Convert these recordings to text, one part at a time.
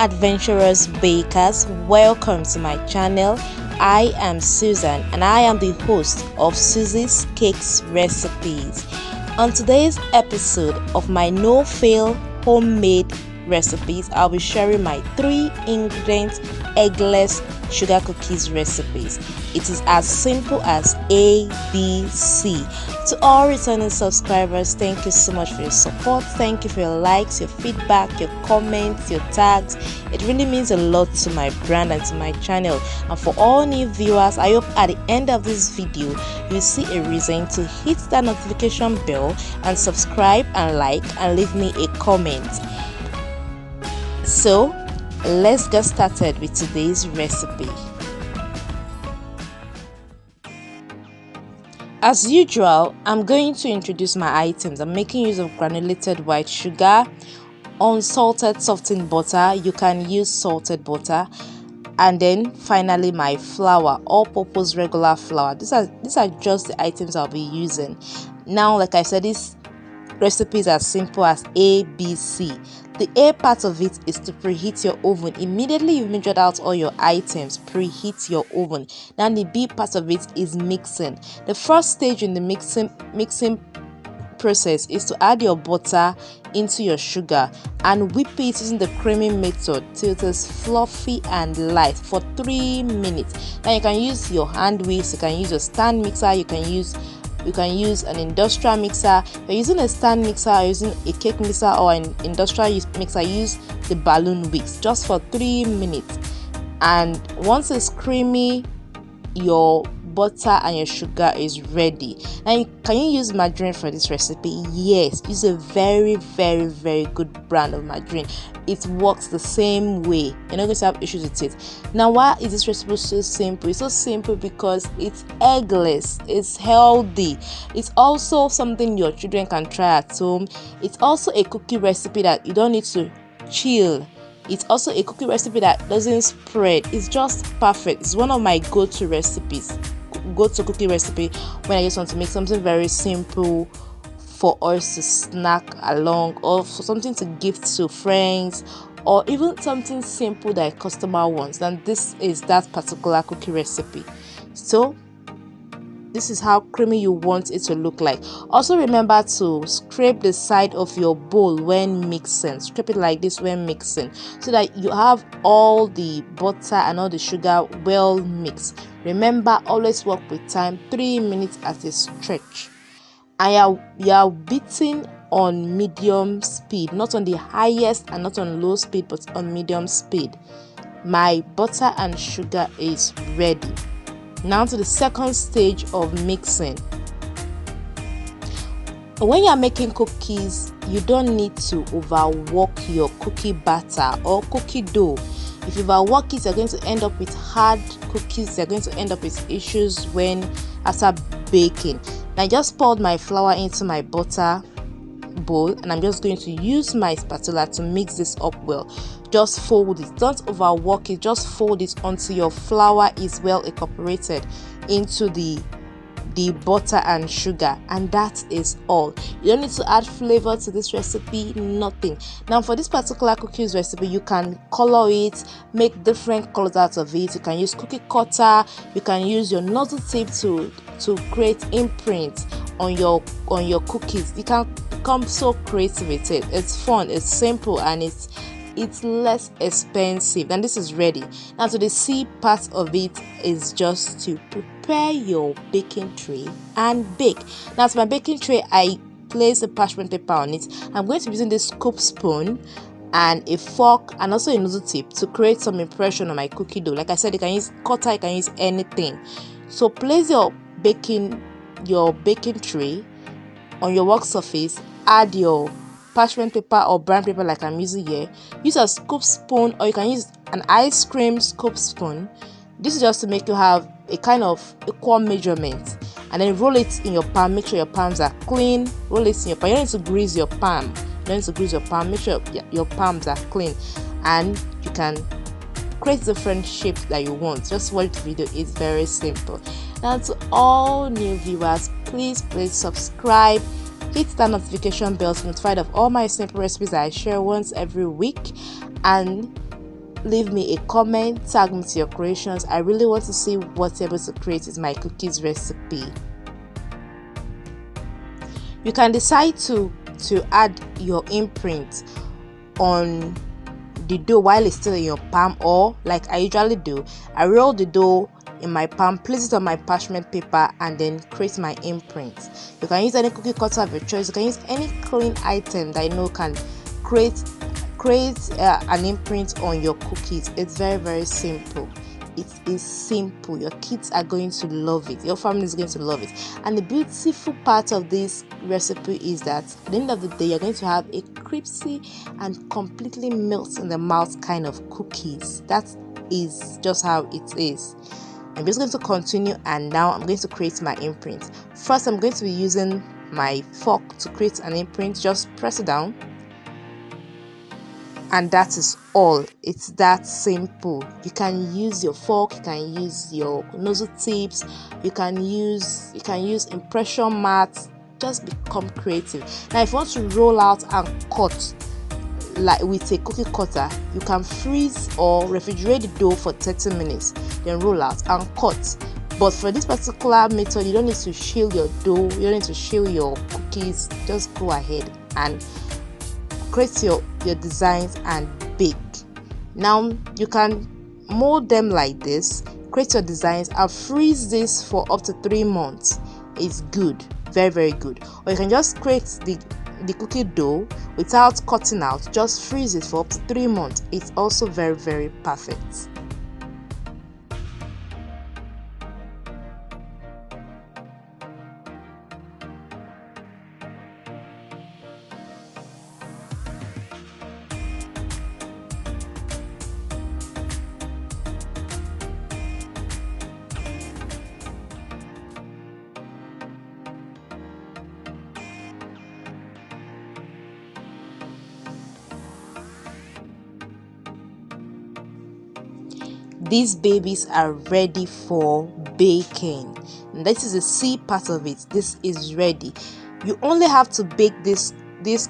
adventurous bakers, welcome to my channel. I am Susan and I am the host of Susie's Cakes Recipes. On today's episode of my no-fail homemade recipes, I'll be sharing my 3-ingredient eggless sugar cookies recipes. It is as simple as ABC. To all returning subscribers, thank you so much for your support. Thank you for your likes, your feedback, your comments, your tags. It really means a lot to my brand and to my channel. And for all new viewers, I hope at the end of this video you see a reason to hit that notification bell and subscribe and like and leave me a comment. So let's get started with today's recipe. As usual, I'm going to introduce my items. I'm making use of granulated white sugar, unsalted softened butter. You can use salted butter, and then finally my flour, all-purpose regular flour. These are just the items I'll be using. Now, like I said, this recipe is as simple as ABC. The A part of it is to preheat your oven. Immediately you've measured out all your items, preheat your oven. Now the B part of it is mixing. The first stage in the mixing process is to add your butter into your sugar and whip it using the creaming method till it is fluffy and light for 3 minutes. Now you can use your hand whisk, you can use your stand mixer, you can use an industrial mixer. If you're using a stand mixer or using a cake mixer or an industrial mixer, use the balloon whisk just for 3 minutes. And once it's creamy, your butter and your sugar is ready. Now can you use margarine for this recipe? Yes, use a very good brand of margarine. It works the same way. You're not going to have issues with it. Now, why is this recipe so simple? It's so simple because it's eggless, it's healthy, it's also something your children can try at home. It's also a cookie recipe that you don't need to chill. It's also a cookie recipe that doesn't spread. It's just perfect. It's one of my go-to cookie recipe when I just want to make something very simple for us to snack along, or for something to gift to friends, or even something simple that a customer wants. And this is that particular cookie recipe. So this is how creamy you want it to look like. Also remember to scrape the side of your bowl when mixing. Scrape it like this when mixing so that you have all the butter and all the sugar well mixed. Remember, always work with time, 3 minutes at a stretch. And you are beating on medium speed, not on the highest and not on low speed, but on medium speed. My butter and sugar is ready. Now to the second stage of mixing. When you are making cookies, you don't need to overwork your cookie batter or cookie dough. If you overwork it, you're going to end up with hard cookies. You're going to end up with issues after baking. Now I just poured my flour into my butter bowl and I'm just going to use my spatula to mix this up well. Just fold it, don't overwork it, just fold it until your flour is well incorporated into the butter and sugar, and that is all. You don't need to add flavor to this recipe, nothing. Now for this particular cookies recipe, you can color it, make different colors out of it. You can use cookie cutter, you can use your nozzle tip to create imprints on your cookies. You can become so creative with it. It's fun, it's simple, and it's less expensive. And this is ready. Now to the C part of it is just to prepare your baking tray and bake. Now to my baking tray, I place a parchment paper on it. I'm going to be using this scoop spoon and a fork and also a nozzle tip to create some impression on my cookie dough. Like I said, you can use cutter, you can use anything. So place your baking tray on your work surface, add your parchment paper or brown paper like I'm using here. Use a scoop spoon, or you can use an ice cream scoop spoon. This is just to make you have a kind of equal measurement, and then roll it in your palm. Make sure your palms are clean. Roll it in your palm. You don't need to grease your palm. Make sure your palms are clean, and you can create different shapes that you want. Just watch the video. It's very simple. Now to all new viewers, please subscribe, hit that notification bell to be notified of all my simple recipes that I share once every week, and leave me a comment, tag me to your creations. I really want to see what you're able to create with my cookies recipe. You can decide to add your imprint on the dough while it's still in your palm, or like I usually do, I roll the dough in my palm, place it on my parchment paper, and then create my imprint. You can use any cookie cutter of your choice. You can use any clean item that you know can create an imprint on your cookies. It's very simple. It is simple. Your kids are going to love it. Your family is going to love it. And the beautiful part of this recipe is that at the end of the day, you're going to have a crispy and completely melt in the mouth kind of cookies. That is just how it is. I'm just going to continue, and now I'm going to create my imprint. First, I'm going to be using my fork to create an imprint. Just press it down, and that is all. It's that simple. You can use your fork, you can use your nozzle tips, you can use impression mats. Just become creative. Now if you want to roll out and cut like with a cookie cutter, you can freeze or refrigerate the dough for 30 minutes, then roll out and cut. But for this particular method, you don't need to shield your dough, you don't need to shield your cookies. Just go ahead and create your designs and bake. Now you can mold them like this, create your designs and freeze this for up to 3 months. It's good, very good. Or you can just create the cookie dough without cutting out, just freeze it for up to 3 months. It's also very perfect. These babies are ready for baking. And this is the C part of it. This is ready. You only have to bake these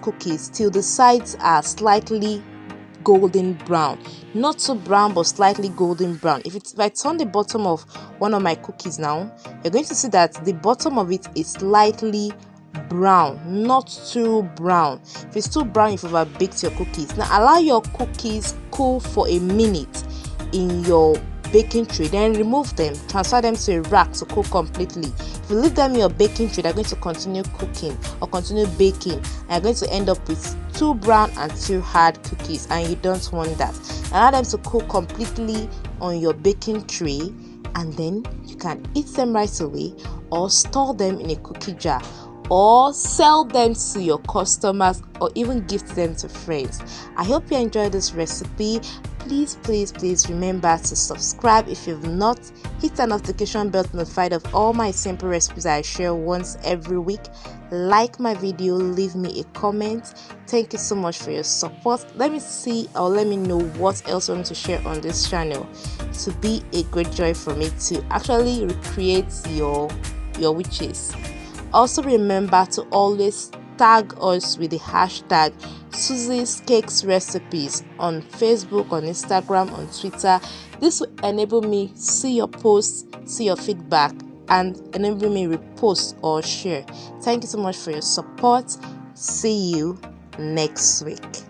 cookies till the sides are slightly golden brown, not so brown but slightly golden brown. If I turn the bottom of one of my cookies now, you're going to see that the bottom of it is slightly brown, not too brown. If it's too brown, you've over baked your cookies. Now allow your cookies cool for a minute in your baking tray, then remove them, transfer them to a rack to cook completely. If you leave them in your baking tray, they're going to continue cooking or continue baking, and you're going to end up with too brown and too hard cookies, and you don't want that. Allow them to cook completely on your baking tray, and then you can eat them right away or store them in a cookie jar, or sell them to your customers, or even gift them to friends. I hope you enjoyed this recipe. Please remember to subscribe if you've not. Hit the notification bell to be notified of all my simple recipes I share once every week. Like my video, leave me a comment. Thank you so much for your support. Let me see, or let me know what else you want to share on this channel to be a great joy for me to actually recreate your wishes. Also remember to always tag us with the hashtag Susie's Cakes Recipes on Facebook, on Instagram, on Twitter. This will enable me see your posts, see your feedback, and enable me repost or share. Thank you so much for your support. See you next week.